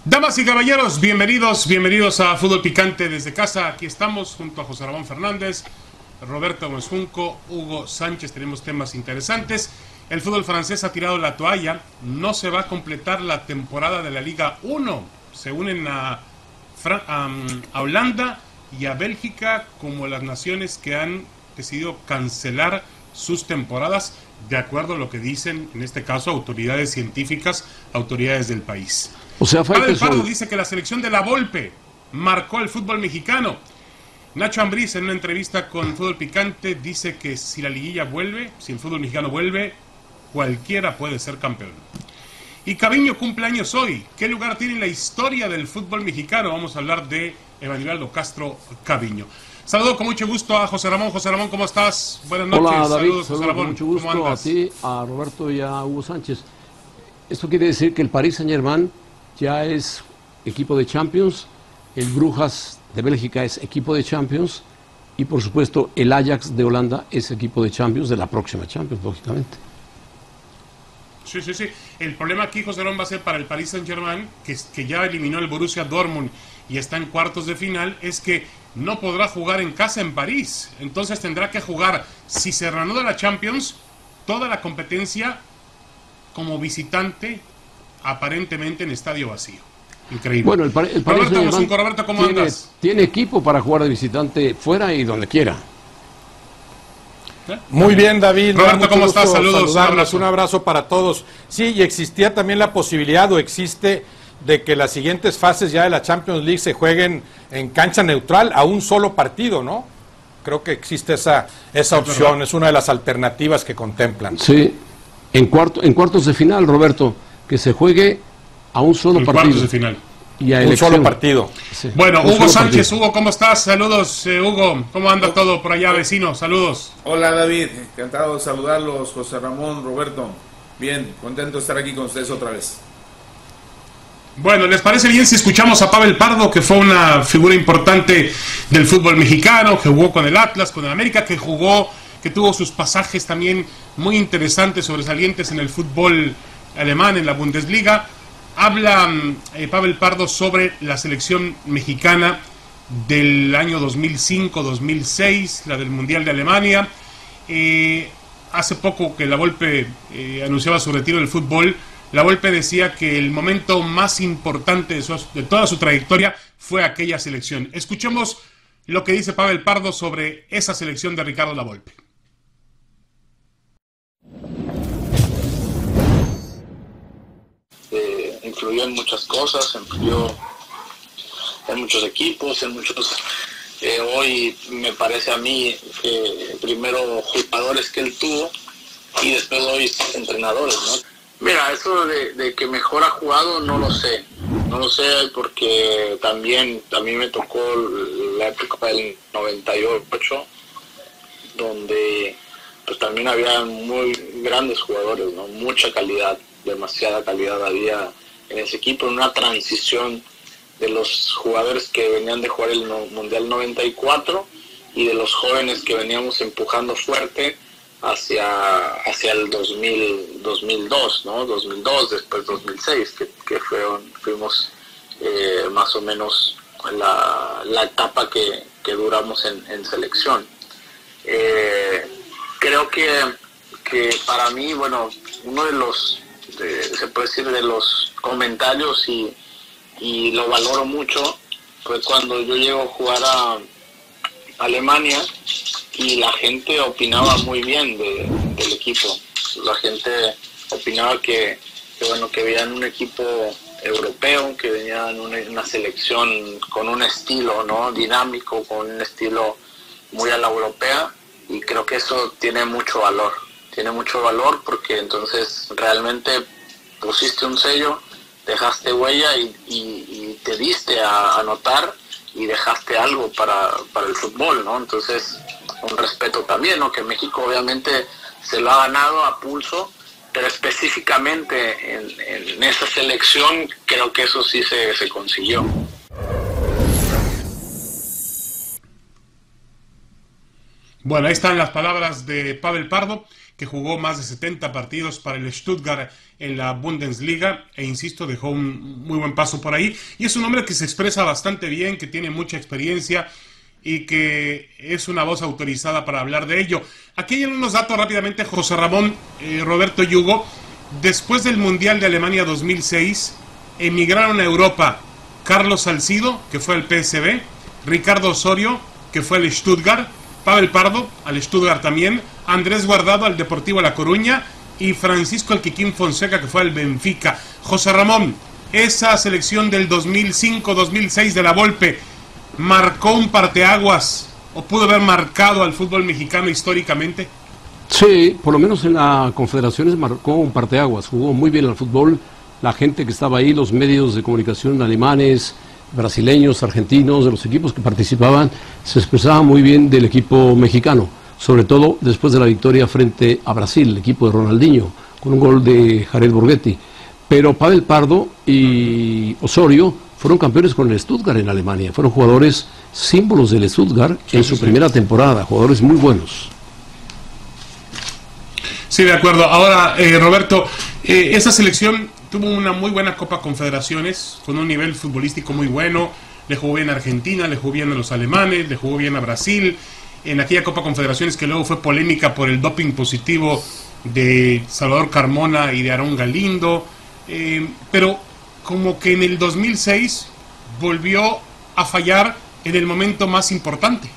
Damas y caballeros, bienvenidos a Fútbol Picante desde casa. Aquí estamos junto a José Ramón Fernández, Roberto Gómez Junco, Hugo Sánchez. Tenemos temas interesantes. El fútbol francés ha tirado la toalla. No se va a completar la temporada de la Liga 1. Se unen a Holanda y a Bélgica como las naciones que han decidido cancelar sus temporadas, de acuerdo a lo que dicen, en este caso, autoridades científicas, autoridades del país. O sea, Pavel Pardo dice que la selección de la Volpe marcó el fútbol mexicano. Nacho Ambriz, en una entrevista con Fútbol Picante, dice que si la liguilla vuelve, si el fútbol mexicano vuelve, cualquiera puede ser campeón. Y Caviño cumple años hoy. ¿Qué lugar tiene en la historia del fútbol mexicano? Vamos a hablar de Evanibaldo Castro Caviño. Saludo con mucho gusto a José Ramón. José Ramón, ¿cómo estás? Buenas noches. Hola, David. Saludos, José Ramón. Con mucho gusto a ti, a Roberto y a Hugo Sánchez. Esto quiere decir que el Paris Saint-Germain ya es equipo de Champions, el Brujas de Bélgica es equipo de Champions y por supuesto el Ajax de Holanda es equipo de Champions de la próxima Champions, lógicamente. Sí. El problema aquí, José Ramón, va a ser para el Paris Saint-Germain, que ya eliminó el Borussia Dortmund y está en cuartos de final, es que no podrá jugar en casa en París. Entonces tendrá que jugar, si se reanuda la Champions, toda la competencia como visitante, aparentemente en estadio vacío. Increíble. Bueno, el Paris Saint-Germain Roberto, ¿cómo andas? Tiene equipo para jugar de visitante fuera y donde quiera. Muy bien, David. Roberto, ¿cómo estás? Saludos. Un abrazo para todos. Sí, y existía también la posibilidad, o existe, de que las siguientes fases ya de la Champions League se jueguen en cancha neutral a un solo partido, ¿no? Creo que existe esa opción, es una de las alternativas que contemplan. Sí, en cuartos de final, Roberto, que se juegue a un solo partido. Cuartos de final. Y a un solo partido. Sí. Bueno, Hugo Sánchez, Hugo, ¿cómo estás? Saludos, Hugo. ¿Cómo anda todo por allá, vecino? Saludos. Hola, David. Encantado de saludarlos, José Ramón, Roberto. Bien, contento de estar aquí con ustedes otra vez. Bueno, ¿les parece bien si escuchamos a Pavel Pardo, que fue una figura importante del fútbol mexicano, que jugó con el Atlas, con el América, que tuvo sus pasajes también muy interesantes, sobresalientes en el fútbol alemán, en la Bundesliga? Habla Pavel Pardo sobre la selección mexicana del año 2005-2006, la del Mundial de Alemania. Hace poco que la Volpe anunciaba su retiro del fútbol, la Volpe decía que el momento más importante de toda su trayectoria fue aquella selección. Escuchemos lo que dice Pavel Pardo sobre esa selección de Ricardo La Volpe. Influyó en muchas cosas, influyó en muchos equipos, hoy me parece a mí que primero jugadores que él tuvo y después hoy entrenadores, ¿no? Mira, eso de que mejor ha jugado no lo sé porque también a mí me tocó la época del 98 donde pues también había muy grandes jugadores, ¿no? Mucha calidad, demasiada calidad había en ese equipo, en una transición de los jugadores que venían de jugar el Mundial 94 y de los jóvenes que veníamos empujando fuerte hacia el 2002, ¿no? 2002, después 2006, que fuimos más o menos la etapa que duramos en selección. Creo que para mí, bueno, uno de los se puede decir de los comentarios y lo valoro mucho fue cuando yo llego a jugar a Alemania y la gente opinaba muy bien del equipo. La gente opinaba que veían un equipo europeo, que venían una selección con un estilo, ¿no? Dinámico, con un estilo muy a la europea, y creo que eso tiene mucho valor porque entonces realmente pusiste un sello, dejaste huella y te diste a notar y dejaste algo para el fútbol, ¿no? Entonces, un respeto también, ¿no? Que México obviamente se lo ha ganado a pulso, pero específicamente en esa selección creo que eso sí se consiguió. Bueno, ahí están las palabras de Pavel Pardo, que jugó más de 70 partidos para el Stuttgart en la Bundesliga, e insisto, dejó un muy buen paso por ahí, y es un hombre que se expresa bastante bien, que tiene mucha experiencia y que es una voz autorizada para hablar de ello. Aquí hay unos datos rápidamente, José Ramón, Roberto y Hugo. Después del Mundial de Alemania 2006, emigraron a Europa Carlos Salcido, que fue al PSV, Ricardo Osorio, que fue al Stuttgart, Pavel Pardo, al Stuttgart también, Andrés Guardado, al Deportivo La Coruña, y Francisco El Quiquín Fonseca, que fue al Benfica. José Ramón, esa selección del 2005-2006 de la Volpe, ¿marcó un parteaguas o pudo haber marcado al fútbol mexicano históricamente? Sí, por lo menos en la Confederaciones marcó un parteaguas, jugó muy bien al fútbol, la gente que estaba ahí, los medios de comunicación alemanes, brasileños, argentinos, de los equipos que participaban, se expresaba muy bien del equipo mexicano, sobre todo después de la victoria frente a Brasil, el equipo de Ronaldinho, con un gol de Jared Borghetti. Pero Pavel Pardo y Osorio fueron campeones con el Stuttgart en Alemania, fueron jugadores símbolos del Stuttgart en su primera temporada, jugadores muy buenos. Sí, de acuerdo. Ahora, Roberto, esa selección tuvo una muy buena Copa Confederaciones, con un nivel futbolístico muy bueno, le jugó bien a Argentina, le jugó bien a los alemanes, le jugó bien a Brasil, en aquella Copa Confederaciones que luego fue polémica por el doping positivo de Salvador Carmona y de Aarón Galindo, pero como que en el 2006 volvió a fallar en el momento más importante.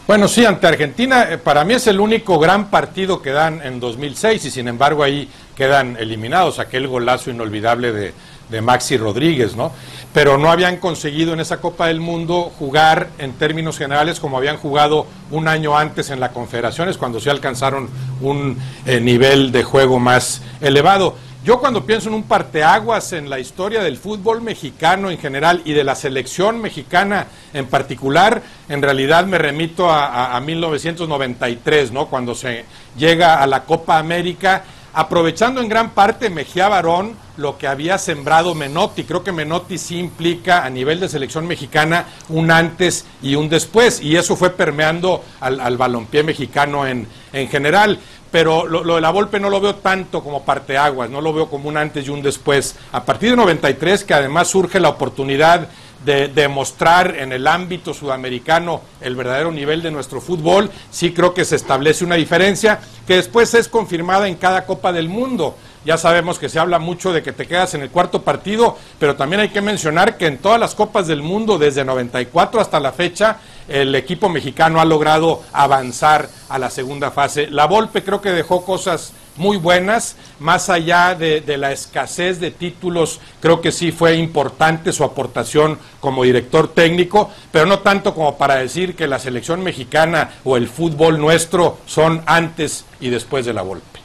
Bueno, sí, ante Argentina, para mí es el único gran partido que dan en 2006 y sin embargo ahí quedan eliminados, aquel golazo inolvidable de Maxi Rodríguez, ¿no? Pero no habían conseguido en esa Copa del Mundo jugar en términos generales como habían jugado un año antes en la Confederaciones, cuando se alcanzaron un nivel de juego más elevado. Yo cuando pienso en un parteaguas en la historia del fútbol mexicano en general y de la selección mexicana en particular, en realidad me remito a 1993, ¿no? Cuando se llega a la Copa América, aprovechando en gran parte Mejía Barón lo que había sembrado Menotti. Creo que Menotti sí implica a nivel de selección mexicana un antes y un después, y eso fue permeando al balompié mexicano en general. Pero lo de la Volpe no lo veo tanto como parteaguas, no lo veo como un antes y un después. A partir de 93, que además surge la oportunidad de demostrar en el ámbito sudamericano el verdadero nivel de nuestro fútbol, sí creo que se establece una diferencia que después es confirmada en cada Copa del Mundo. Ya sabemos que se habla mucho de que te quedas en el cuarto partido, pero también hay que mencionar que en todas las Copas del Mundo, desde 94 hasta la fecha, el equipo mexicano ha logrado avanzar a la segunda fase. La Volpe creo que dejó cosas muy buenas, más allá de la escasez de títulos, creo que sí fue importante su aportación como director técnico, pero no tanto como para decir que la selección mexicana o el fútbol nuestro son antes y después de la Volpe.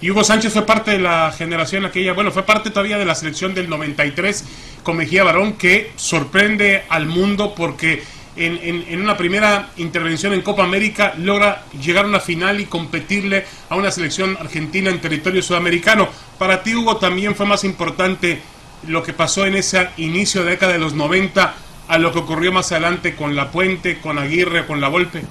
Y Hugo Sánchez fue parte de la generación aquella, bueno, fue parte todavía de la selección del 93 con Mejía Barón, que sorprende al mundo porque en una primera intervención en Copa América logra llegar a una final y competirle a una selección argentina en territorio sudamericano. Para ti, Hugo, también fue más importante lo que pasó en ese inicio de década de los 90 a lo que ocurrió más adelante con La Puente, con Aguirre, con La Volpe.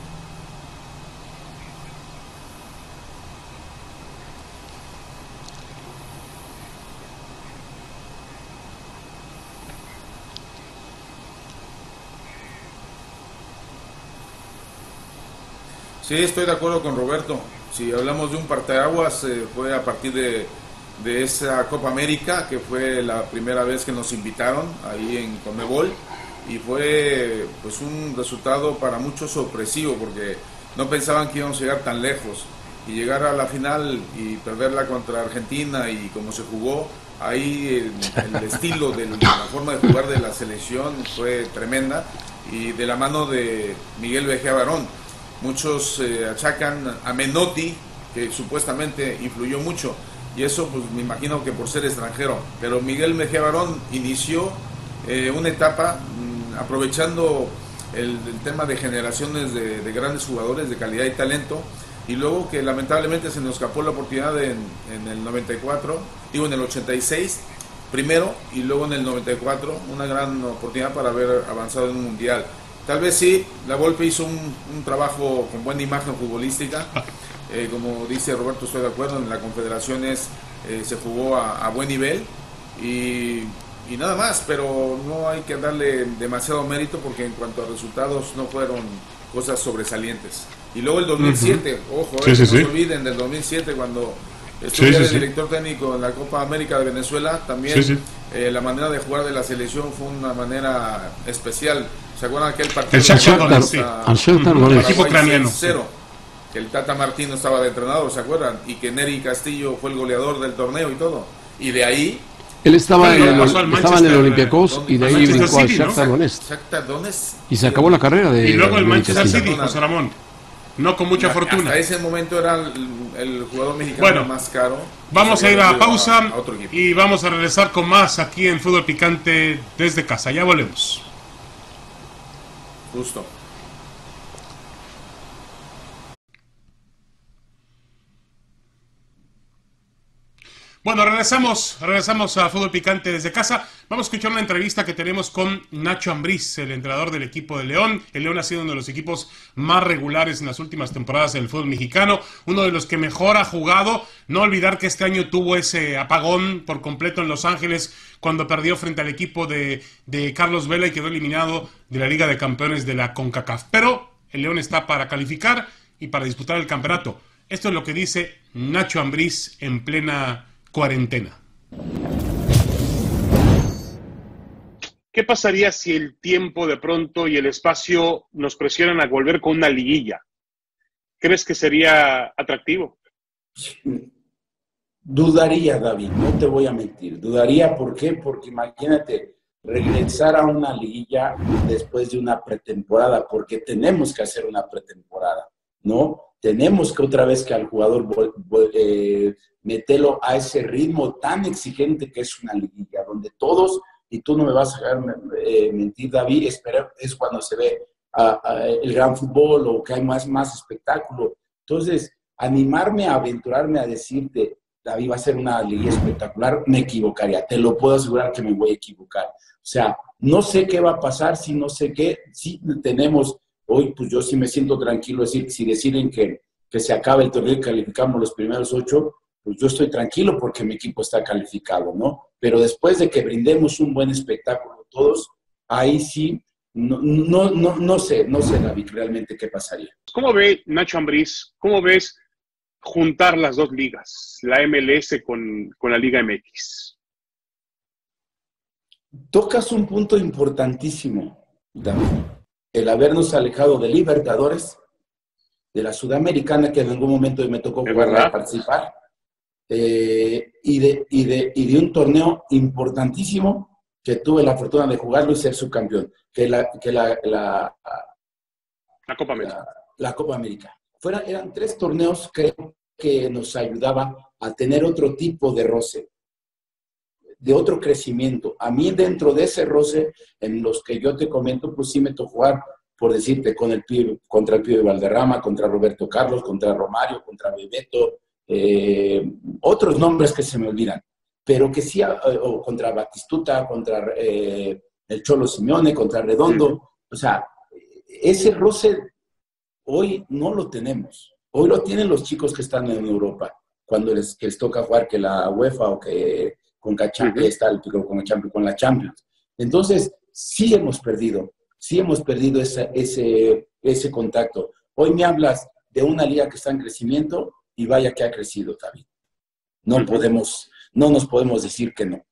Sí, estoy de acuerdo con Roberto. Si hablamos de un parteaguas, fue a partir de esa Copa América, que fue la primera vez que nos invitaron ahí en Conmebol, y fue pues un resultado para muchos sorpresivo, porque no pensaban que íbamos a llegar tan lejos, y llegar a la final y perderla contra Argentina, y como se jugó, ahí el estilo de la forma de jugar de la selección fue tremenda, y de la mano de Miguel Mejía Barón. Muchos achacan a Menotti, que supuestamente influyó mucho, y eso pues me imagino que por ser extranjero, pero Miguel Mejía Barón inició una etapa aprovechando el tema de generaciones de grandes jugadores de calidad y talento, y luego que lamentablemente se nos escapó la oportunidad en el 94, digo en el 86 primero, y luego en el 94 una gran oportunidad para haber avanzado en un mundial. Tal vez sí, la Volpe hizo un trabajo con buena imagen futbolística. Como dice Roberto, estoy de acuerdo, en la Confederaciones se jugó a buen nivel y nada más, pero no hay que darle demasiado mérito porque en cuanto a resultados no fueron cosas sobresalientes. Y luego el 2007, ojo, no se olviden del 2007 cuando estuve de director técnico en la Copa América de Venezuela, también la manera de jugar de la selección fue una manera especial. ¿Se acuerdan aquel partido? El equipo ucraniano. Que el Tata Martino estaba de entrenador, ¿se acuerdan? Y que Neri Castillo fue el goleador del torneo y todo. Y de ahí... Él estaba en el Olympiacos y de ahí brincó al Shakhtar Donetsk. Y se acabó la carrera de... Y luego el Manchester City, José Ramón. No con mucha fortuna. Hasta ese momento era el jugador mexicano más caro. Vamos a ir a pausa y vamos a regresar con más aquí en Fútbol Picante desde casa. Ya volvemos. Justo. Bueno, regresamos a Fútbol Picante desde casa. Vamos a escuchar una entrevista que tenemos con Nacho Ambriz, el entrenador del equipo de León. El León ha sido uno de los equipos más regulares en las últimas temporadas del fútbol mexicano, uno de los que mejor ha jugado. No olvidar que este año tuvo ese apagón por completo en Los Ángeles cuando perdió frente al equipo de Carlos Vela y quedó eliminado de la Liga de Campeones de la CONCACAF. Pero el León está para calificar y para disputar el campeonato. Esto es lo que dice Nacho Ambriz en plena cuarentena. ¿Qué pasaría si el tiempo de pronto y el espacio nos presionan a volver con una liguilla? ¿Crees que sería atractivo? Dudaría, David, no te voy a mentir. Dudaría, ¿por qué? Porque imagínate regresar a una liguilla después de una pretemporada, porque tenemos que hacer una pretemporada, ¿no? Tenemos que otra vez que al jugador meterlo a ese ritmo tan exigente que es una liguilla, donde todos, y tú no me vas a dejar mentir, David, es cuando se ve el gran fútbol o que hay más espectáculo. Entonces, animarme a aventurarme a decirte, David, va a ser una liguilla espectacular, me equivocaría. Te lo puedo asegurar que me voy a equivocar. O sea, no sé qué va a pasar, si no sé qué, si tenemos... Hoy, pues yo sí me siento tranquilo, decir, si deciden que se acabe el torneo y calificamos los primeros 8, pues yo estoy tranquilo porque mi equipo está calificado, ¿no? Pero después de que brindemos un buen espectáculo todos, ahí sí, no sé, David, realmente qué pasaría. ¿Cómo ve Nacho Ambriz? ¿Cómo ves juntar las dos ligas, la MLS con la Liga MX? Tocas un punto importantísimo, David. El habernos alejado de Libertadores, de la Sudamericana, que en algún momento me tocó participar, y de un torneo importantísimo que tuve la fortuna de jugarlo y ser subcampeón, que la Copa América. La Copa América. Eran 3 torneos, creo, que nos ayudaba a tener otro tipo de roce, de otro crecimiento. A mí dentro de ese roce, en los que yo te comento, pues sí me tocó jugar, por decirte, contra el Pío de Valderrama, contra Roberto Carlos, contra Romario, contra Bebeto, otros nombres que se me olvidan, pero que sí, o contra Batistuta, contra el Cholo Simeone, contra Redondo. O sea, ese roce hoy no lo tenemos. Hoy lo tienen los chicos que están en Europa, cuando les toca jugar que la UEFA o que con la Champions. Entonces, sí hemos perdido ese contacto. Hoy me hablas de una liga que está en crecimiento y vaya que ha crecido, David. No nos podemos decir que no.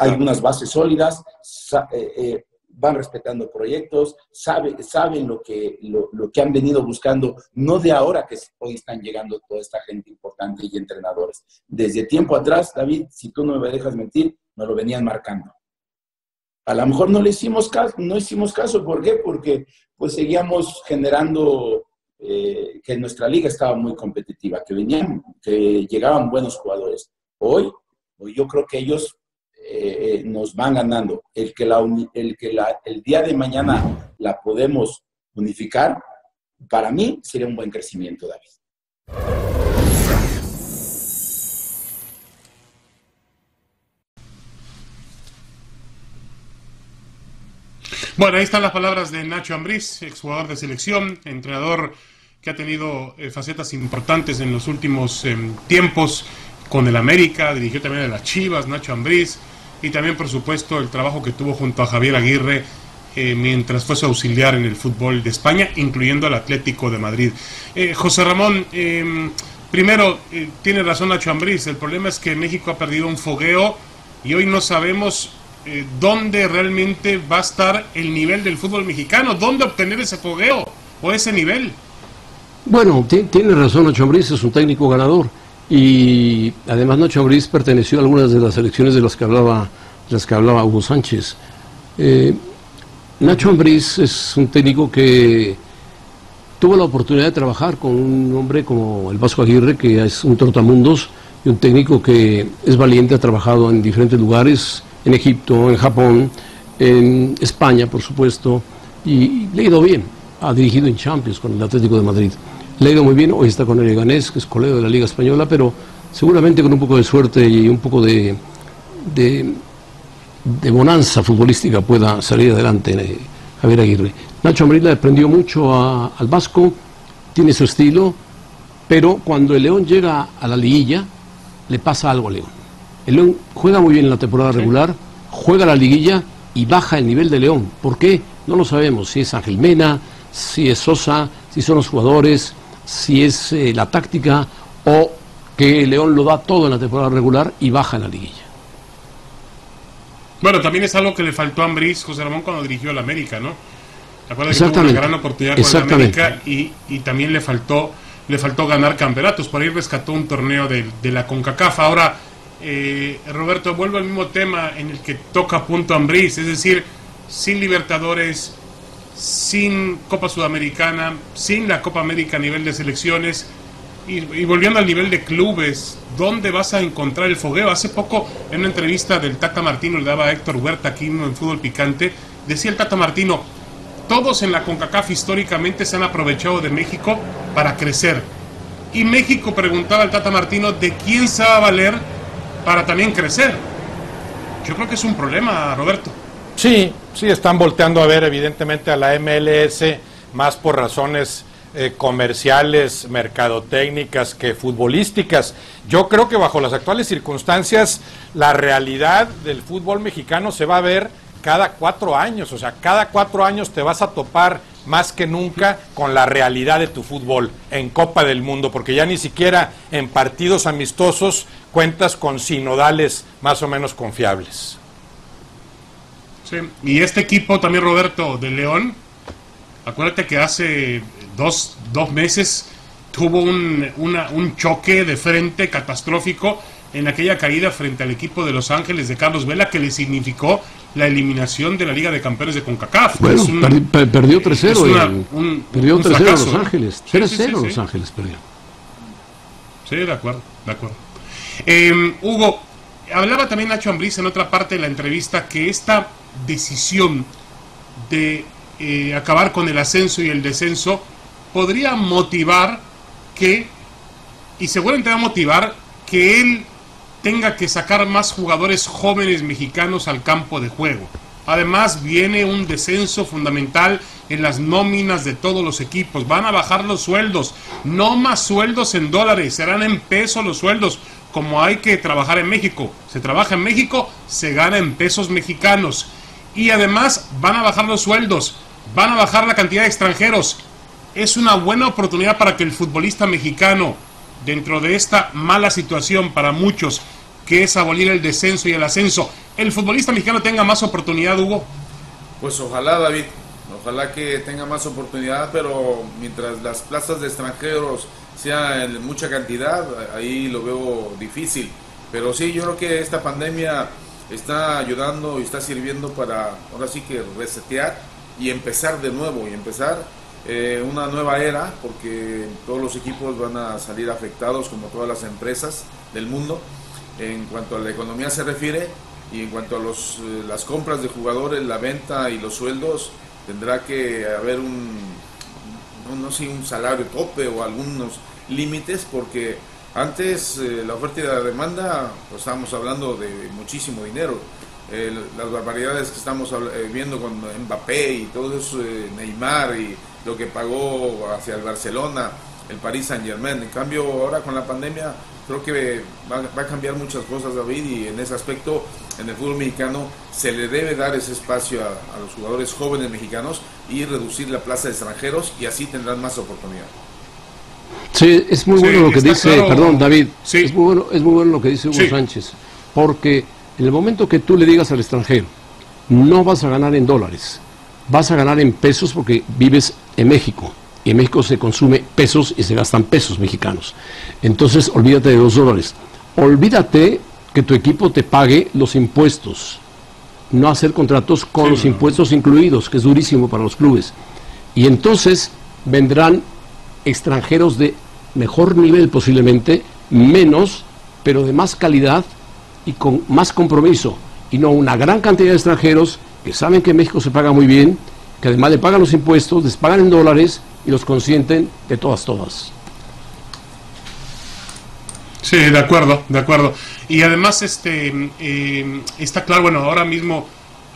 Hay unas bases sólidas, van respetando proyectos, saben lo que han venido buscando, no de ahora que hoy están llegando toda esta gente importante y entrenadores. Desde tiempo atrás, David, si tú no me dejas mentir, nos lo venían marcando. A lo mejor no hicimos caso. ¿Por qué? Porque pues seguíamos generando que nuestra liga estaba muy competitiva, que llegaban buenos jugadores. Hoy yo creo que ellos nos van ganando. El día de mañana la podemos unificar, para mí sería un buen crecimiento, David. Bueno, ahí están las palabras de Nacho Ambriz, exjugador de selección, entrenador que ha tenido facetas importantes en los últimos tiempos con el América, dirigió también a las Chivas, Nacho Ambriz, y también, por supuesto, el trabajo que tuvo junto a Javier Aguirre mientras fue su auxiliar en el fútbol de España, incluyendo al Atlético de Madrid. José Ramón, primero, tiene razón Nacho Ambriz, el problema es que México ha perdido un fogueo y hoy no sabemos dónde realmente va a estar el nivel del fútbol mexicano, dónde obtener ese fogueo o ese nivel. Bueno, tiene razón Nacho Ambriz, es un técnico ganador y además Nacho Ambriz perteneció a algunas de las selecciones de las que hablaba Hugo Sánchez. Nacho Ambriz es un técnico que tuvo la oportunidad de trabajar con un hombre como el Vasco Aguirre, que es un trotamundos y un técnico que es valiente, ha trabajado en diferentes lugares, en Egipto, en Japón, en España, por supuesto, y le ha ido bien. Ha dirigido en Champions con el Atlético de Madrid. Le ha ido muy bien, hoy está con el Leganés, que es colega de la Liga Española, pero seguramente con un poco de suerte y un poco de bonanza futbolística pueda salir adelante Javier Aguirre. Nacho Ambriz le aprendió mucho al Vasco, tiene su estilo, pero cuando el León llega a la liguilla, le pasa algo al León. El León juega muy bien en la temporada regular, juega la liguilla y baja el nivel de León. ¿Por qué? No lo sabemos, si es Ángel Mena, si es Sosa, si son los jugadores, si es la táctica o que León lo da todo en la temporada regular y baja en la liguilla. Bueno, también es algo que le faltó a Ambriz, José Ramón, cuando dirigió al América, ¿no? ¿Te acuerdas que tuvo una gran oportunidad con el América y también le faltó ganar campeonatos? Por ahí rescató un torneo de la CONCACAF. Ahora, Roberto, vuelvo al mismo tema en el que toca punto Ambriz, es decir, sin Libertadores, sin Copa Sudamericana, sin la Copa América a nivel de selecciones y volviendo al nivel de clubes, ¿dónde vas a encontrar el fogueo? Hace poco, en una entrevista del Tata Martino, le daba a Héctor Huerta aquí en Fútbol Picante, decía el Tata Martino, todos en la CONCACAF históricamente se han aprovechado de México para crecer. Y México, preguntaba el Tata Martino, ¿de quién se va a valer para también crecer? Yo creo que es un problema, Roberto. Sí, están volteando a ver evidentemente a la MLS más por razones comerciales, mercadotécnicas que futbolísticas. Yo creo que bajo las actuales circunstancias la realidad del fútbol mexicano se va a ver cada 4 años, o sea, cada 4 años te vas a topar más que nunca con la realidad de tu fútbol en Copa del Mundo, porque ya ni siquiera en partidos amistosos cuentas con sinodales más o menos confiables. Sí, y este equipo también, Roberto, de León, acuérdate que hace dos meses tuvo un choque de frente catastrófico en aquella caída frente al equipo de Los Ángeles de Carlos Vela, que le significó la eliminación de la Liga de Campeones de CONCACAF. Bueno, perdió 3-0 perdió 3-0 Los Ángeles, 3-0 Los Ángeles perdió. Sí, de acuerdo. Hugo, hablaba también Nacho Ambriz en otra parte de la entrevista que esta decisión de acabar con el ascenso y el descenso podría motivar y seguramente va a motivar que él tenga que sacar más jugadores jóvenes mexicanos al campo de juego. Además viene un descenso fundamental en las nóminas de todos los equipos. Van a bajar los sueldos, no más sueldos en dólares, serán en pesos los sueldos, como hay que trabajar en México. Se trabaja en México, se gana en pesos mexicanos. Y además van a bajar los sueldos, van a bajar la cantidad de extranjeros. Es una buena oportunidad para que el futbolista mexicano, dentro de esta mala situación para muchos, que es abolir el descenso y el ascenso, el futbolista mexicano tenga más oportunidad, Hugo. Pues ojalá, David, ojalá que tenga más oportunidad, pero mientras las plazas de extranjeros sean en mucha cantidad, ahí lo veo difícil. Pero sí, yo creo que esta pandemia está ayudando y está sirviendo para, ahora sí que resetear y empezar de nuevo, y empezar una nueva era, porque todos los equipos van a salir afectados, como todas las empresas del mundo, en cuanto a la economía se refiere, y en cuanto a las compras de jugadores, la venta y los sueldos, tendrá que haber un salario tope o algunos límites, porque antes la oferta y la demanda, pues estábamos hablando de muchísimo dinero. las barbaridades que estamos viendo con Mbappé y todo eso, Neymar y lo que pagó hacia el Barcelona, el Paris Saint-Germain. En cambio, ahora con la pandemia creo que va a cambiar muchas cosas, David, y en ese aspecto, en el fútbol mexicano, se le debe dar ese espacio a los jugadores jóvenes mexicanos y reducir la plaza de extranjeros, y así tendrán más oportunidad. Sí, es muy bueno lo que dice, claro. perdón, David, Sí. es muy bueno lo que dice Hugo Sánchez, porque en el momento que tú le digas al extranjero, no vas a ganar en dólares, vas a ganar en pesos porque vives en México, y en México se consume pesos y se gastan pesos mexicanos. Entonces, olvídate de los dólares. Olvídate que tu equipo te pague los impuestos. No hacer contratos con los impuestos incluidos, que es durísimo para los clubes. Y entonces vendrán extranjeros de mejor nivel posiblemente, menos, pero de más calidad y con más compromiso. Y no una gran cantidad de extranjeros que saben que en México se paga muy bien, que además le pagan los impuestos, les pagan en dólares y los consienten de todas. Sí, de acuerdo. Y además está claro, bueno, ahora mismo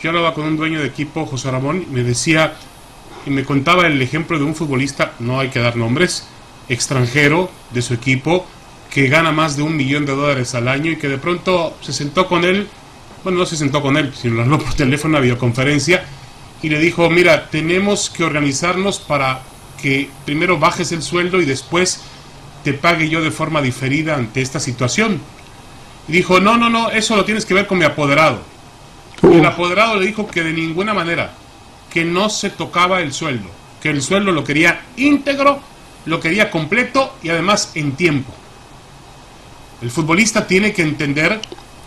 yo hablaba con un dueño de equipo, José Ramón, y me decía, y me contaba el ejemplo de un futbolista, no hay que dar nombres, extranjero de su equipo, que gana más de $1 millón al año y que de pronto se sentó con él, bueno, no se sentó con él, sino lo habló por teléfono, una videoconferencia, y le dijo, mira, tenemos que organizarnos para que primero bajes el sueldo y después te pague yo de forma diferida ante esta situación. Y dijo, no, eso lo tienes que ver con mi apoderado. Y el apoderado le dijo que de ninguna manera, que no se tocaba el sueldo, que el sueldo lo quería íntegro, lo quería completo y además en tiempo. El futbolista tiene que entender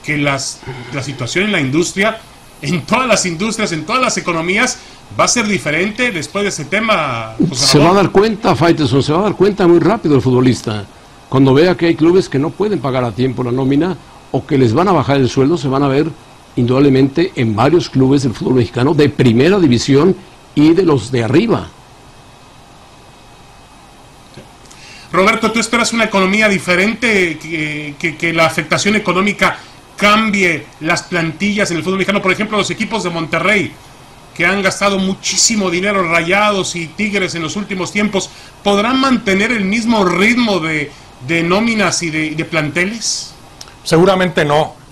que la situación en la industria, en todas las industrias, en todas las economías, va a ser diferente después de ese tema. Se va a dar cuenta, Faitelson, se va a dar cuenta muy rápido el futbolista. Cuando vea que hay clubes que no pueden pagar a tiempo la nómina o que les van a bajar el sueldo, se van a ver indudablemente en varios clubes del fútbol mexicano de primera división y de los de arriba. Roberto, ¿tú esperas una economía diferente, que la afectación económica cambie las plantillas en el fútbol mexicano? Por ejemplo, los equipos de Monterrey, que han gastado muchísimo dinero, Rayados y Tigres en los últimos tiempos, ¿podrán mantener el mismo ritmo de nóminas y de planteles? Seguramente no.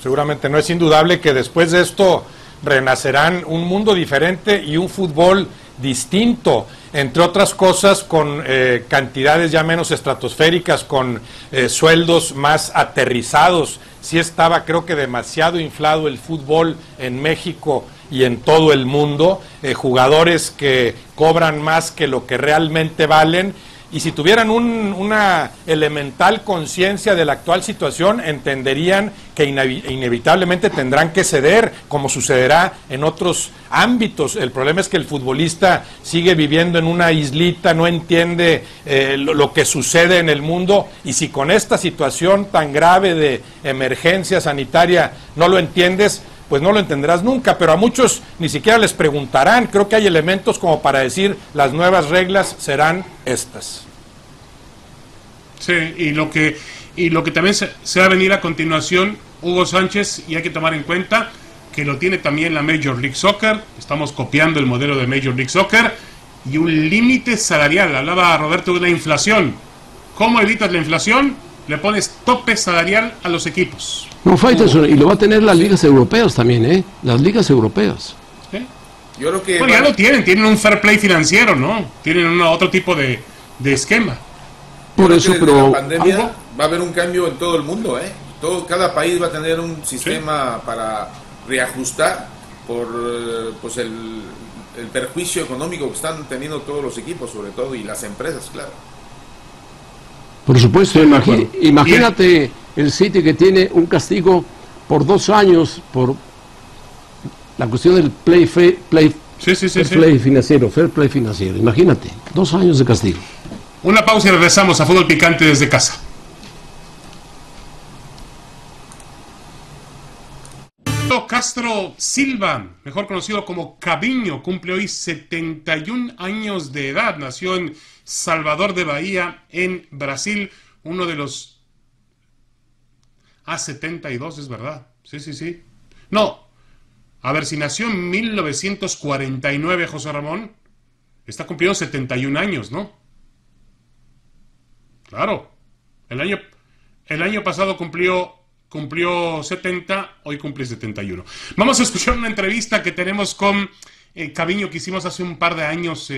Es indudable que después de esto renacerán un mundo diferente y un fútbol distinto, entre otras cosas con cantidades ya menos estratosféricas, con sueldos más aterrizados. Sí estaba, creo que demasiado inflado el fútbol en México y en todo el mundo, jugadores que cobran más que lo que realmente valen, y si tuvieran una elemental conciencia de la actual situación, entenderían que inevitablemente tendrán que ceder, como sucederá en otros ámbitos. El problema es que el futbolista sigue viviendo en una islita, no entiende lo que sucede en el mundo, y si con esta situación tan grave de emergencia sanitaria no lo entiendes, pues no lo entenderás nunca, pero a muchos ni siquiera les preguntarán. Creo que hay elementos como para decir, las nuevas reglas serán estas. Sí, y lo que también se va a venir a continuación, Hugo Sánchez, y hay que tomar en cuenta que lo tiene también la Major League Soccer, estamos copiando el modelo de Major League Soccer, y un límite salarial. Hablaba Roberto de la inflación. ¿Cómo evitas la inflación? Le pones tope salarial a los equipos. No, Faitelson, y lo va a tener las ligas europeas también, ¿eh? Las ligas europeas. ¿Sí? Yo creo que bueno, ya lo tienen un fair play financiero, ¿no? Tienen otro tipo de esquema. Por eso, pero la pandemia va a haber un cambio en todo el mundo, ¿eh? Cada país va a tener un sistema para reajustar por pues el perjuicio económico que están teniendo todos los equipos, sobre todo, y las empresas, claro. Por supuesto, imagínate el City, que tiene un castigo por 2 años por la cuestión del fair play financiero. Imagínate, 2 años de castigo. Una pausa y regresamos a Fútbol Picante desde casa. Castro Silva, mejor conocido como Caviño, cumple hoy 71 años de edad. Nació en Salvador de Bahía, en Brasil, uno de los... 72, es verdad. Sí. No, A ver, si nació en 1949, José Ramón, está cumpliendo 71 años, ¿no? Claro. El año pasado cumplió 70, hoy cumple 71. Vamos a escuchar una entrevista que tenemos con Caviño, que hicimos hace un par de años,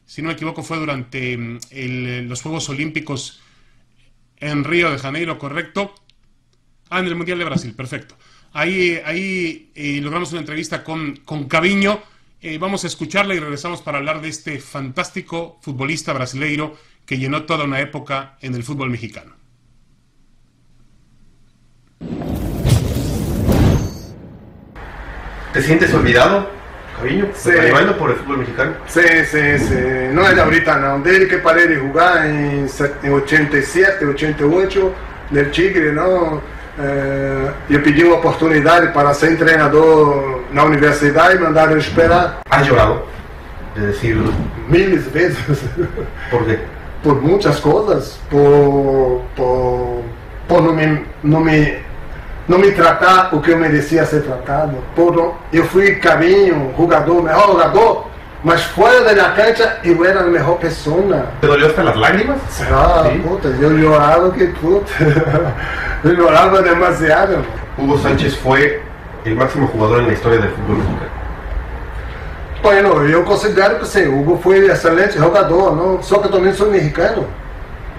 si no me equivoco fue durante los Juegos Olímpicos en Río de Janeiro, ¿correcto? En el Mundial de Brasil, perfecto. Ahí logramos una entrevista con Caviño. Vamos a escucharla y regresamos para hablar de este fantástico futbolista brasileiro que llenó toda una época en el fútbol mexicano. ¿Te sientes olvidado, Caviño? Sí. ¿Arribando por el fútbol mexicano? Sí. Não é de ahorita, não. Desde que parei de jogar em 87, 88, no Tigre, não. Eu pedi uma oportunidade para ser treinador na universidade e mandaram esperar. ¿Has llorado? De decir... Miles vezes. ¿Por qué? Por muitas coisas. Por não me tratar o que eu merecia ser tratado. Eu fui Caviño, melhor jogador, mas fora da cancha eu era a melhor pessoa. ¿Te dolió hasta las lágrimas? Ah, Sí. puta, eu chorava que puta. Eu chorava demasiado. Hugo Sánchez fue el máximo jugador en la historia del fútbol mexicano. Bueno, eu considero que sim, Hugo foi excelente jogador, não? Só que eu também sou mexicano.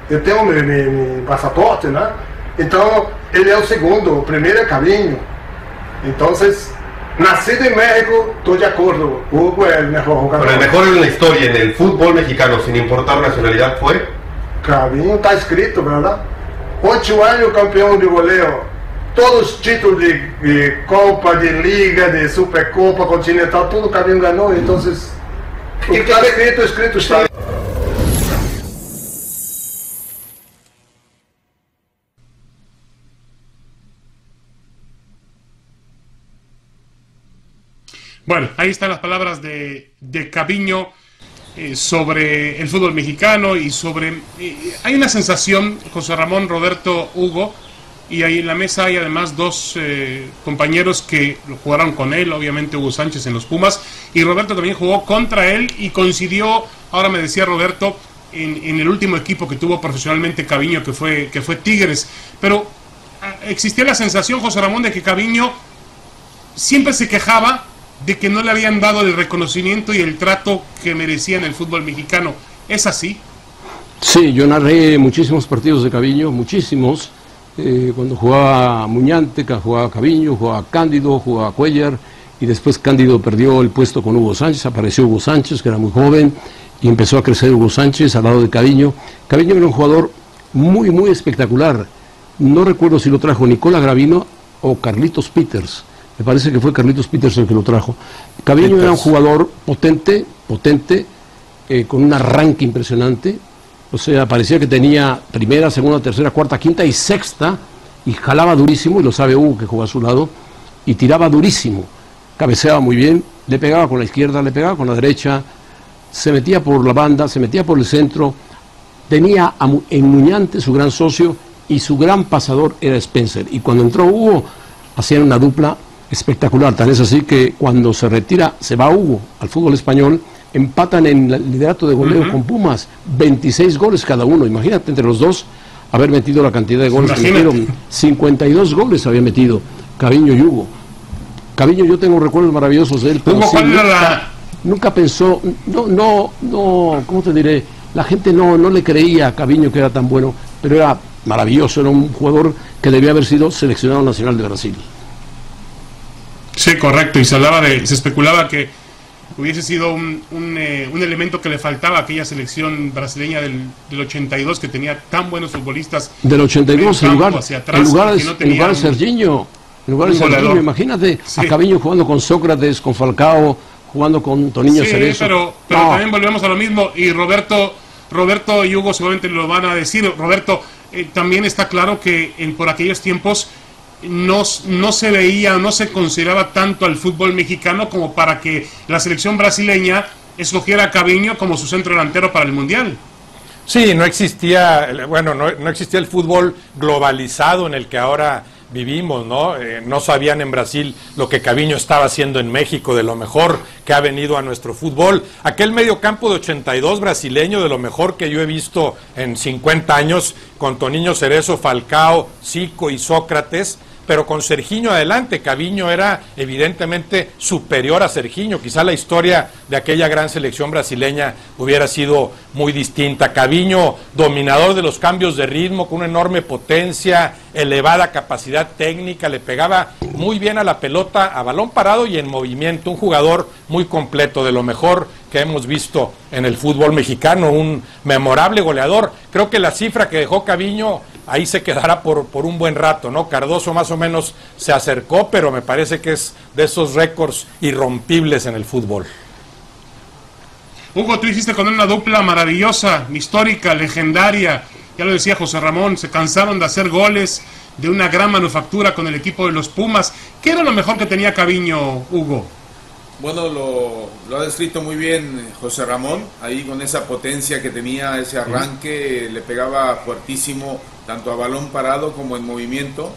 Eu tenho meu passaporte, né? Então, ele é o segundo, o primeiro é Caviño. Então, nascido em México, estou de acordo. Hugo é o melhor jogador. Pero el mejor en la historia en el fútbol mexicano, sin importar nacionalidad, fue... Caviño está escrito, verdade? 8 anos campeão de goleiro. Todos os títulos de Copa, de Liga, de Supercopa, Continental, tudo Caviño ganhou. Então, o que está escrito está. Bueno, ahí están las palabras de Caviño sobre el fútbol mexicano y sobre... hay una sensación, José Ramón, Roberto, Hugo, y ahí en la mesa hay además dos compañeros que lo jugaron con él, obviamente Hugo Sánchez en los Pumas, y Roberto también jugó contra él y coincidió, ahora me decía Roberto, en el último equipo que tuvo profesionalmente Caviño, que fue Tigres. Pero existía la sensación, José Ramón, de que Caviño siempre se quejaba de que no le habían dado el reconocimiento y el trato que merecía en el fútbol mexicano. ¿Es así? Sí, yo narré muchísimos partidos de Caviño, muchísimos. Cuando jugaba Muñante, jugaba Caviño, jugaba Cándido, jugaba Cuellar, y después Cándido perdió el puesto con Hugo Sánchez, apareció Hugo Sánchez, que era muy joven, y empezó a crecer Hugo Sánchez al lado de Caviño. Caviño era un jugador muy, muy espectacular. No recuerdo si lo trajo Nicola Gravino o Carlitos Peters. Me parece que fue Carlitos Peters el que lo trajo. Caviño era un jugador potente, con un arranque impresionante. O sea, parecía que tenía primera, segunda, tercera, cuarta, quinta y sexta, y jalaba durísimo, y lo sabe Hugo, que jugó a su lado, y tiraba durísimo. Cabeceaba muy bien, le pegaba con la izquierda, le pegaba con la derecha, se metía por la banda, se metía por el centro. Tenía en Muñante su gran socio, y su gran pasador era Spencer. Y cuando entró Hugo, hacían una dupla espectacular. Tan es así que cuando se retira, se va Hugo al fútbol español, empatan en el liderato de goleo con Pumas, 26 goles cada uno. Imagínate, entre los dos haber metido la cantidad de goles que metieron. 52 goles había metido Caviño y Hugo. Caviño, yo tengo recuerdos maravillosos de él, pero Hugo, sí, nunca pensó, ¿cómo te diré? La gente no le creía a Caviño que era tan bueno, pero era maravilloso, era un jugador que debía haber sido seleccionado nacional de Brasil. Sí, correcto, y se especulaba que hubiese sido un elemento que le faltaba a aquella selección brasileña del 82, que tenía tan buenos futbolistas. Del 82, en lugar de Serginho, imagínate, sí, a Caviño jugando con Sócrates, con Falcao, jugando con Toniño Cerezo. Pero también volvemos a lo mismo, y Roberto y Hugo seguramente lo van a decir. Roberto, también está claro que por aquellos tiempos no se veía, no se consideraba tanto al fútbol mexicano como para que la selección brasileña escogiera a Caviño como su centro delantero para el Mundial. Sí, no existía el fútbol globalizado en el que ahora vivimos, ¿no? No sabían en Brasil lo que Caviño estaba haciendo en México, de lo mejor que ha venido a nuestro fútbol. Aquel mediocampo de 82 brasileño, de lo mejor que yo he visto en 50 años, con Toninho Cerezo, Falcao, Zico y Sócrates, pero con Serginho adelante. Caviño era evidentemente superior a Serginho. Quizá la historia de aquella gran selección brasileña hubiera sido muy distinta. Caviño, dominador de los cambios de ritmo, con una enorme potencia, elevada capacidad técnica, le pegaba muy bien a la pelota, a balón parado y en movimiento. Un jugador muy completo, de lo mejor que hemos visto en el fútbol mexicano, un memorable goleador. Creo que la cifra que dejó Caviño ahí se quedará por un buen rato, ¿no? Cardoso más o menos se acercó, pero me parece que es de esos récords irrompibles en el fútbol. Hugo, tú hiciste con una dupla maravillosa, histórica, legendaria. Ya lo decía José Ramón, se cansaron de hacer goles, de una gran manufactura con el equipo de los Pumas. ¿Qué era lo mejor que tenía Caviño, Hugo? Bueno, lo ha descrito muy bien José Ramón, ahí con esa potencia que tenía, ese arranque, le pegaba fuertísimo, tanto a balón parado como en movimiento,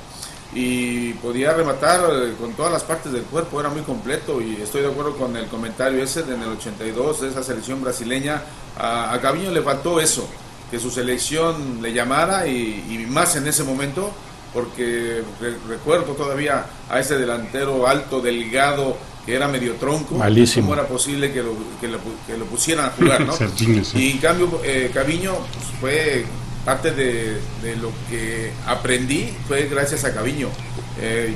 y podía rematar con todas las partes del cuerpo, era muy completo, y estoy de acuerdo con el comentario ese en el 82, de esa selección brasileña. A Caviño le faltó eso, que su selección le llamara, y más en ese momento, porque recuerdo todavía a ese delantero alto, delgado, que era medio tronco. Malísimo. ¿Cómo era posible que lo pusieran a jugar, no? Y en cambio Caviño pues, fue parte de lo que aprendí, fue gracias a Caviño.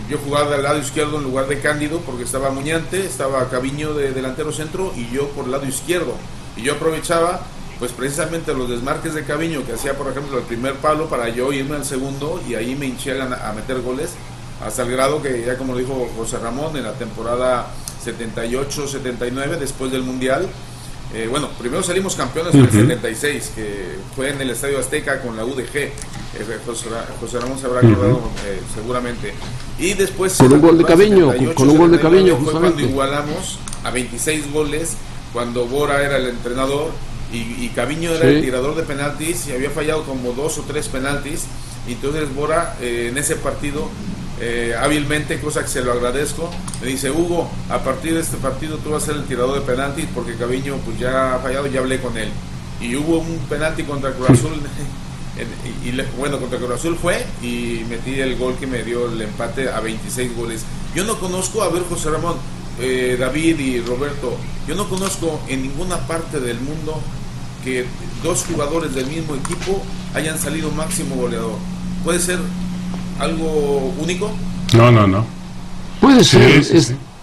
Yo jugaba del lado izquierdo en lugar de Cándido, porque estaba Muñante, estaba Caviño de delantero centro y yo por el lado izquierdo, y yo aprovechaba pues precisamente los desmarques de Caviño, que hacía por ejemplo el primer palo, para yo irme al segundo, y ahí me hinché a meter goles, hasta el grado que, ya como dijo José Ramón, en la temporada 78-79, después del Mundial, bueno, primero salimos campeones en el 76, que fue en el Estadio Azteca con la UDG, José Ramón se habrá acordado seguramente, y después con un gol de Caviño, con un gol de Caviño fue cuando igualamos a 26 goles, cuando Bora era el entrenador, y Caviño era el tirador de penaltis, y había fallado como 2 o 3 penaltis, y entonces Bora en ese partido hábilmente, cosa que se lo agradezco, me dice: Hugo, a partir de este partido tú vas a ser el tirador de penaltis, porque Caviño pues ya ha fallado, ya hablé con él. Y hubo un penalti contra Cruz Azul bueno, contra Cruz Azul fue, y metí el gol que me dio el empate a 26 goles. Yo no conozco, a ver José Ramón, David y Roberto, yo no conozco en ninguna parte del mundo que dos jugadores del mismo equipo hayan salido máximo goleador. ¿Puede ser algo único? No. Puede ser,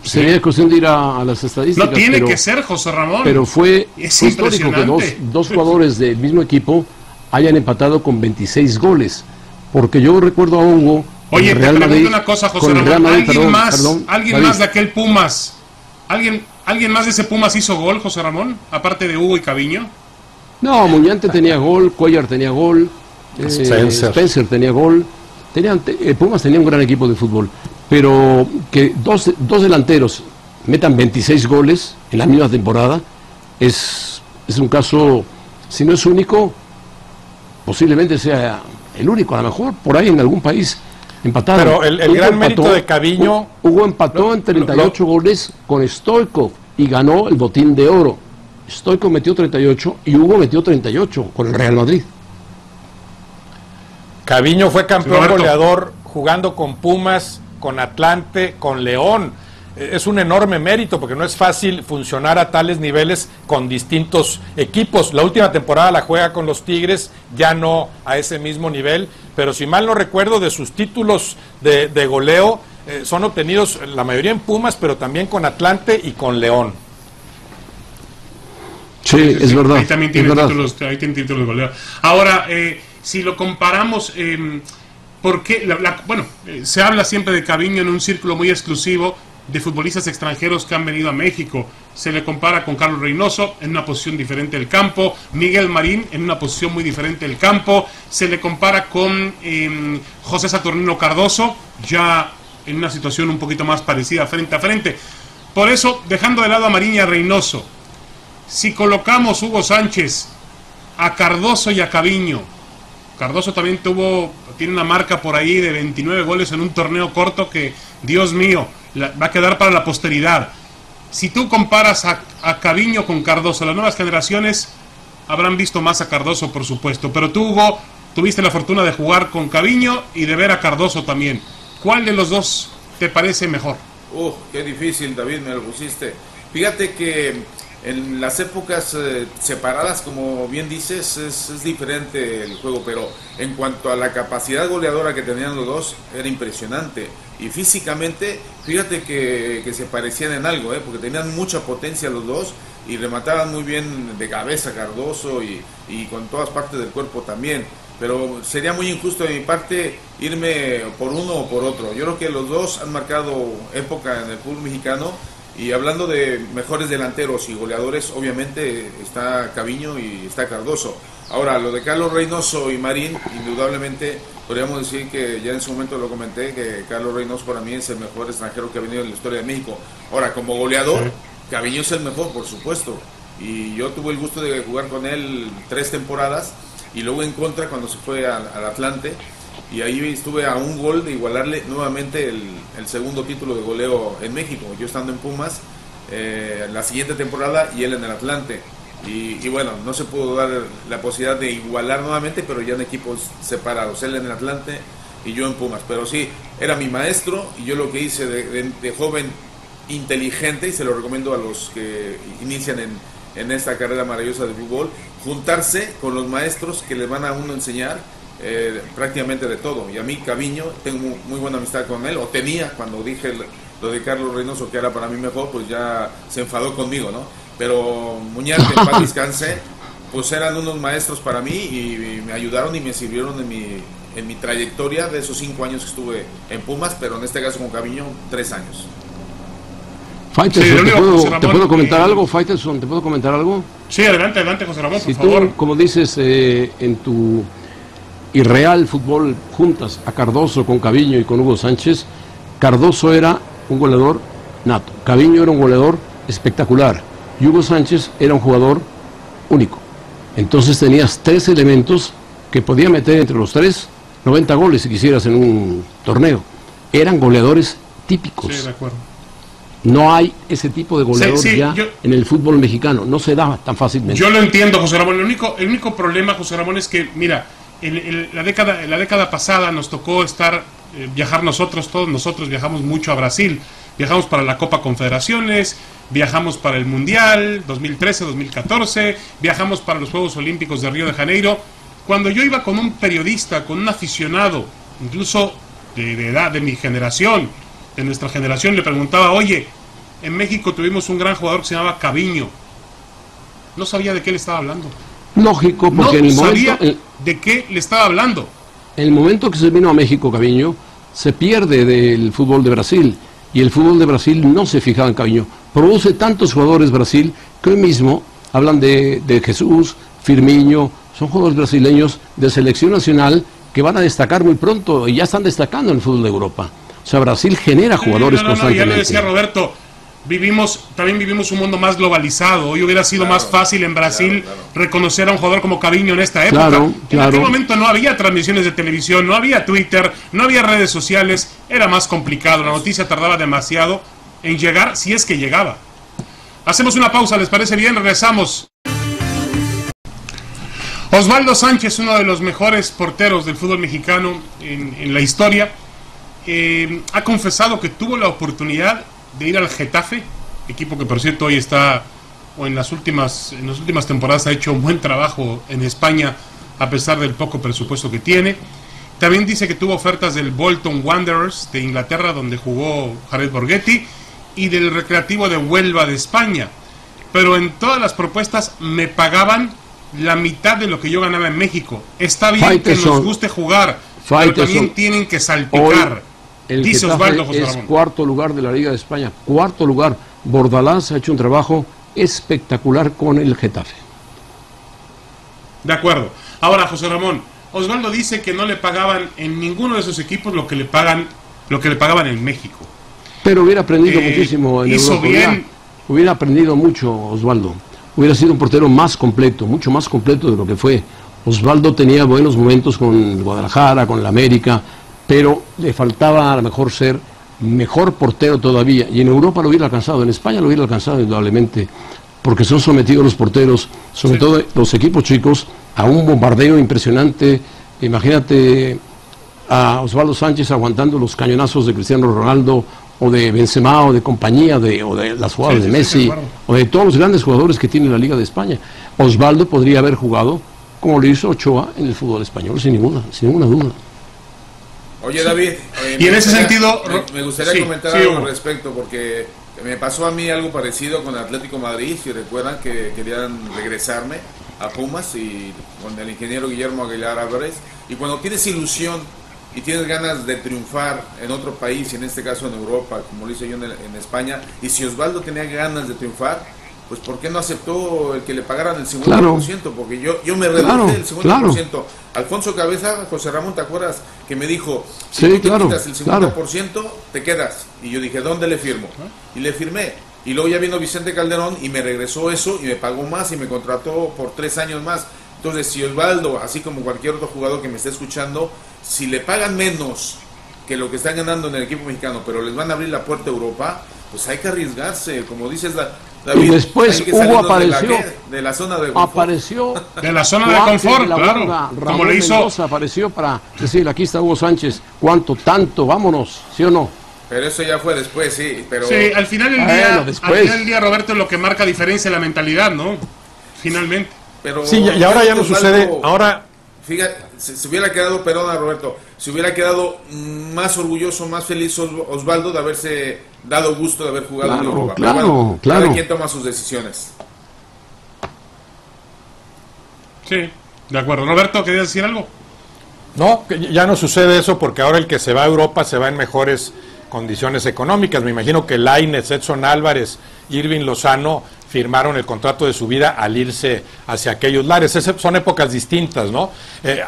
sería cuestión de ir a las estadísticas. No tiene que ser, José Ramón. Pero fue histórico que dos jugadores del mismo equipo hayan empatado con 26 goles. Porque yo recuerdo a Hugo. Oye, te pregunto una cosa, José Ramón. ¿Alguien más de aquel Pumas? ¿Alguien más de ese Pumas hizo gol, José Ramón? Aparte de Hugo y Caviño. No, Muñante tenía gol, Cuellar tenía gol, Spencer tenía gol. Pumas tenía un gran equipo de fútbol, pero que dos delanteros metan 26 goles en la misma temporada es un caso, si no es único, posiblemente sea el único, a lo mejor por ahí en algún país empatado. Pero el gran mérito de Caviño... Hugo empató en 38 goles con Stoichkov y ganó el Botín de Oro. Stoichkov metió 38 y Hugo metió 38 con el Real Madrid. Caviño fue campeón goleador jugando con Pumas, con Atlante, con León. Es un enorme mérito porque no es fácil funcionar a tales niveles con distintos equipos. La última temporada la juega con los Tigres, ya no a ese mismo nivel, pero si mal no recuerdo, de sus títulos de goleo son obtenidos la mayoría en Pumas, pero también con Atlante y con León. Sí, es verdad. Ahí también tiene títulos de goleo. Ahora, si lo comparamos, porque se habla siempre de Caviño en un círculo muy exclusivo de futbolistas extranjeros que han venido a México. Se le compara con Carlos Reynoso en una posición diferente del campo, Miguel Marín en una posición muy diferente del campo, se le compara con José Saturnino Cardoso, ya en una situación un poquito más parecida frente a frente. Por eso, dejando de lado a Marín y a Reynoso, si colocamos, Hugo Sánchez, a Cardoso y a Caviño Cardoso también tiene una marca por ahí de 29 goles en un torneo corto que, Dios mío, va a quedar para la posteridad. Si tú comparas a Caviño con Cardoso, las nuevas generaciones habrán visto más a Cardoso, por supuesto, pero tú, Hugo, tuviste la fortuna de jugar con Caviño y de ver a Cardoso también. ¿Cuál de los dos te parece mejor? Qué difícil, David, me lo pusiste. Fíjate que en las épocas separadas, como bien dices, es diferente el juego, pero en cuanto a la capacidad goleadora que tenían los dos, era impresionante. Y físicamente, fíjate que se parecían en algo, porque tenían mucha potencia los dos y remataban muy bien de cabeza Cardoso y con todas partes del cuerpo también. Pero sería muy injusto de mi parte irme por uno o por otro. Yo creo que los dos han marcado época en el fútbol mexicano. Y hablando de mejores delanteros y goleadores, obviamente está Caviño y está Cardoso. Ahora, lo de Carlos Reynoso y Marín, indudablemente podríamos decir que ya en su momento lo comenté, que Carlos Reynoso para mí es el mejor extranjero que ha venido en la historia de México. Ahora, como goleador, Caviño es el mejor, por supuesto. Y yo tuve el gusto de jugar con él 3 temporadas y luego en contra cuando se fue al Atlante. Y ahí estuve a un gol de igualarle nuevamente el segundo título de goleo en México. Yo estando en Pumas la siguiente temporada y él en el Atlante. Y bueno, no se pudo dar la posibilidad de igualar nuevamente, pero ya en equipos separados. Él en el Atlante y yo en Pumas. Pero sí, era mi maestro y yo lo que hice de joven inteligente, y se lo recomiendo a los que inician en esta carrera maravillosa de fútbol, juntarse con los maestros que les van a uno enseñar prácticamente de todo. Y a mí Caviño, tengo muy buena amistad con él, o tenía, cuando dije lo de Carlos Reynoso, que era para mí mejor, pues ya se enfadó conmigo, ¿no? Pero Muñoz, que en paz descanse, pues eran unos maestros para mí y me ayudaron y me sirvieron en mi trayectoria de esos 5 años que estuve en Pumas, pero en este caso con Caviño 3 años. Faitelson, ¿te puedo comentar algo? Faitelson, ¿te puedo comentar algo? Sí, adelante, José Ramón, por favor. Si tú, como dices, en tu irreal fútbol juntas a Cardoso con Caviño y con Hugo Sánchez, Cardoso era un goleador nato, Caviño era un goleador espectacular y Hugo Sánchez era un jugador único. Entonces tenías 3 elementos que podía meter entre los 3 90 goles si quisieras en un torneo. Eran goleadores típicos. Sí, de acuerdo. No hay ese tipo de goleador en el fútbol mexicano, no se da tan fácilmente. Yo lo entiendo, José Ramón. El único problema, José Ramón, es que, mira, la década pasada nos tocó viajar todos nosotros viajamos mucho a Brasil. Viajamos para la Copa Confederaciones, viajamos para el Mundial 2013, 2014, viajamos para los Juegos Olímpicos de Río de Janeiro. Cuando yo iba con un periodista, con un aficionado, incluso de edad de mi generación, de nuestra generación, le preguntaba, oye, en México tuvimos un gran jugador que se llamaba Caviño. No sabía de qué le estaba hablando. Lógico, porque en el momento de qué le estaba hablando. En el momento que se vino a México Caviño, se pierde del fútbol de Brasil, y el fútbol de Brasil no se fijaba en Caviño. Produce tantos jugadores Brasil que hoy mismo hablan de Jesús, Firmino, son jugadores brasileños de selección nacional que van a destacar muy pronto y ya están destacando en el fútbol de Europa. O sea, Brasil genera jugadores constantemente. Ya le decía Roberto, también vivimos un mundo más globalizado. Hoy hubiera sido más fácil en Brasil reconocer a un jugador como Caviño en esta época. En aquel momento no había transmisiones de televisión, no había Twitter, no había redes sociales, era más complicado, la noticia tardaba demasiado en llegar, si es que llegaba. Hacemos una pausa, ¿les parece bien? Regresamos. Osvaldo Sánchez, uno de los mejores porteros del fútbol mexicano en la historia, ha confesado que tuvo la oportunidad de ir al Getafe, equipo que por cierto hoy está, o en las últimas temporadas ha hecho un buen trabajo en España a pesar del poco presupuesto que tiene. También dice que tuvo ofertas del Bolton Wanderers de Inglaterra, donde jugó Jared Borghetti, y del Recreativo de Huelva de España, pero en todas las propuestas me pagaban la mitad de lo que yo ganaba en México. Está bien que nos guste jugar, pero también tienen que salpicar. El Getafe es cuarto lugar de la Liga de España, cuarto lugar. Bordalás ha hecho un trabajo espectacular con el Getafe. De acuerdo. Ahora, José Ramón, Osvaldo dice que no le pagaban en ninguno de esos equipos lo que le pagaban en México. Pero hubiera aprendido muchísimo en Europa. Hubiera aprendido mucho, Osvaldo. Hubiera sido un portero más completo, mucho más completo de lo que fue. Osvaldo tenía buenos momentos con Guadalajara, con la América, pero le faltaba a lo mejor ser mejor portero todavía. Y en Europa lo hubiera alcanzado, en España lo hubiera alcanzado indudablemente, porque son sometidos los porteros, sobre todo los equipos chicos, a un bombardeo impresionante. Imagínate a Osvaldo Sánchez aguantando los cañonazos de Cristiano Ronaldo, o de Benzema, o de compañía, o de las jugadas de Messi, o de todos los grandes jugadores que tiene la Liga de España. Osvaldo podría haber jugado como lo hizo Ochoa en el fútbol español, sin ninguna duda. Oye, David, y en ese sentido me gustaría comentar algo al respecto, porque me pasó a mí algo parecido con Atlético Madrid. Si recuerdan que querían regresarme a Pumas y con el ingeniero Guillermo Aguilar Álvarez, y cuando tienes ilusión y tienes ganas de triunfar en otro país, en este caso en Europa, como lo hice yo en España, y si Osvaldo tenía ganas de triunfar, pues ¿por qué no aceptó el que le pagaran el 50%? Claro. Porque yo me reduje el 50%. Claro. Alfonso Cabeza, José Ramón, ¿te acuerdas? Que me dijo, si tú te quitas el 50%, te quedas. Y yo dije, ¿dónde le firmo? Y le firmé. Y luego ya vino Vicente Calderón y me regresó eso y me pagó más y me contrató por 3 años más. Entonces, si Osvaldo, así como cualquier otro jugador que me esté escuchando, si le pagan menos que lo que están ganando en el equipo mexicano, pero les van a abrir la puerta a Europa, pues hay que arriesgarse, como dices David. Y después Hugo apareció de la zona de confort. De la zona de confort, claro. Como le hizo. Mendoza apareció para decir, aquí está Hugo Sánchez, ¿cuánto, tanto, vámonos, sí o no? Pero eso ya fue después, sí. Pero... Sí, al final del día, Roberto, lo que marca diferencia es la mentalidad, ¿no? Finalmente. Pero sí, y ahora ya no sucede. Ahora, fíjate, se hubiera quedado, perdona Roberto, se hubiera quedado más orgulloso, más feliz Osvaldo de haberse dado gusto de haber jugado en Europa. Claro. Cada quien toma sus decisiones. Sí, de acuerdo. Roberto, ¿querías decir algo? No, ya no sucede eso, porque ahora el que se va a Europa se va en mejores condiciones económicas. Me imagino que Lainez, Edson Álvarez, Irving Lozano firmaron el contrato de su vida al irse hacia aquellos lares. Son épocas distintas, ¿no?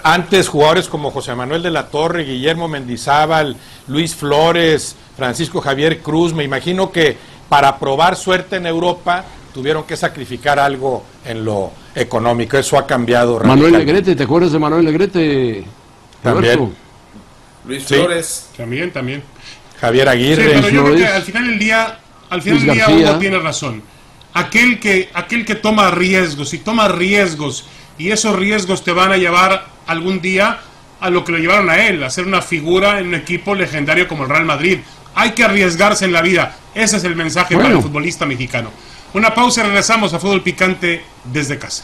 Antes jugadores como José Manuel de la Torre, Guillermo Mendizábal, Luis Flores, Francisco Javier Cruz, me imagino que para probar suerte en Europa tuvieron que sacrificar algo en lo económico. Eso ha cambiado Manuel Negrete, ¿te acuerdas de Manuel Negrete? También. Luis Flores. También. Javier Aguirre. Sí, pero yo creo que al final del día Hugo tiene razón. Aquel que toma riesgos y esos riesgos te van a llevar algún día a lo que lo llevaron a él, a ser una figura en un equipo legendario como el Real Madrid. Hay que arriesgarse en la vida. Ese es el mensaje para el futbolista mexicano. Una pausa y regresamos a Fútbol Picante desde casa.